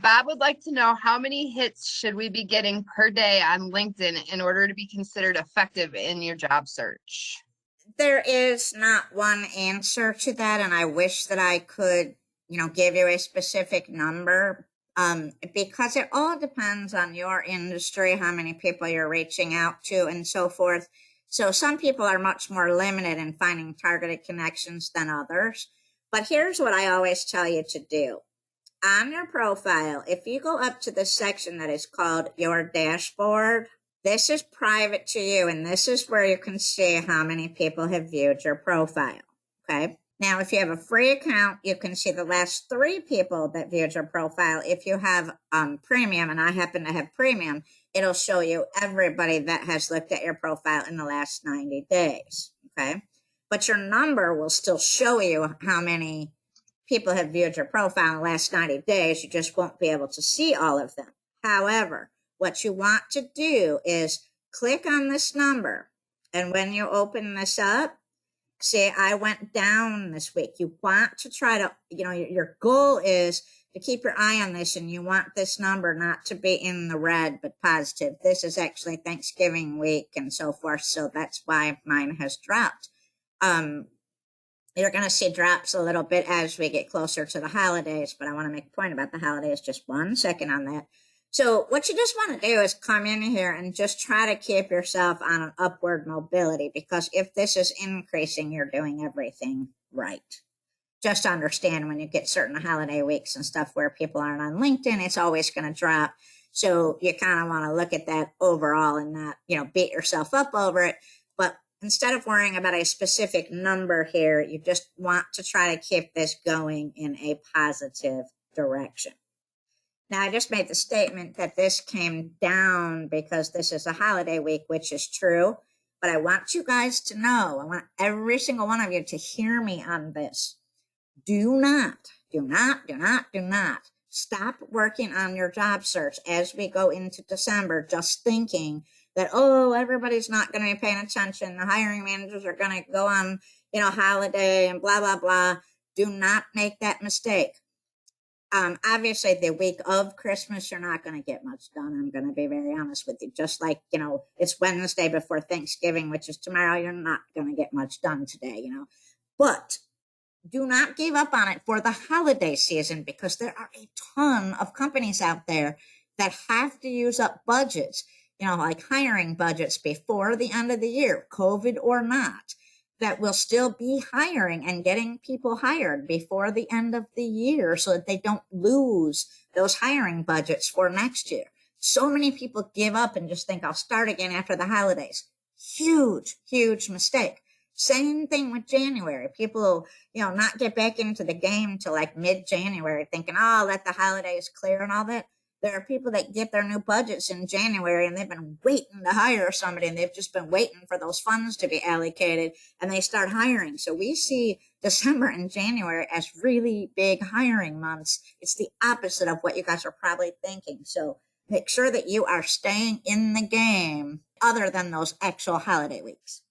Bob would like to know how many hits should we be getting per day on LinkedIn in order to be considered effective in your job search? There is not one answer to that, and I wish that I could, give you a specific number. Because it all depends on your industry, how many people you're reaching out to, and so forth. So some people are much more limited in finding targeted connections than others. But here's what I always tell you to do. On your profile, if you go up to the section that is called your dashboard, this is private to you, and this is where you can see how many people have viewed your profile. Okay. Now, if you have a free account, you can see the last 3 people that viewed your profile. If you have premium, and I happen to have premium, it'll show you everybody that has looked at your profile in the last 90 days. Okay. But your number will still show you how many people have viewed your profile in the last 90 days. You just won't be able to see all of them. However, what you want to do is click on this number. And when you open this up, see, I went down this week. You want to try to, your goal is to keep your eye on this, and you want this number not to be in the red, but positive. This is actually Thanksgiving week and so forth. So that's why mine has dropped. You're going to see drops a little bit as we get closer to the holidays, but I want to make a point about the holidays. Just 1 second on that. So what you just want to do is come in here and just try to keep yourself on an upward mobility, because if this is increasing, you're doing everything right. Just understand when you get certain holiday weeks and stuff where people aren't on LinkedIn, it's always going to drop. So you kind of want to look at that overall and not, beat yourself up over it. But instead of worrying about a specific number here, you just want to try to keep this going in a positive direction. Now, I just made the statement that this came down because this is a holiday week, which is true. But I want you guys to know, I want every single one of you to hear me on this. Do not stop working on your job search as we go into December, just thinking that, oh, everybody's not going to be paying attention. The hiring managers are going to go on, holiday and blah, blah, blah. Do not make that mistake. Obviously, the week of Christmas, you're not going to get much done. I'm going to be very honest with you. Just like, it's Wednesday before Thanksgiving, which is tomorrow. You're not going to get much done today, But do not give up on it for the holiday season, because there are a ton of companies out there that have to use up budgets, like hiring budgets before the end of the year, COVID or not, that will still be hiring and getting people hired before the end of the year so that they don't lose those hiring budgets for next year. So many people give up and just think, I'll start again after the holidays. Huge, huge mistake. Same thing with January. People will, not get back into the game till like mid-January thinking, oh, let the holidays clear and all that. There are people that get their new budgets in January and they've been waiting to hire somebody, and they've just been waiting for those funds to be allocated, and they start hiring. So we see December and January as really big hiring months. It's the opposite of what you guys are probably thinking. So make sure that you are staying in the game other than those actual holiday weeks.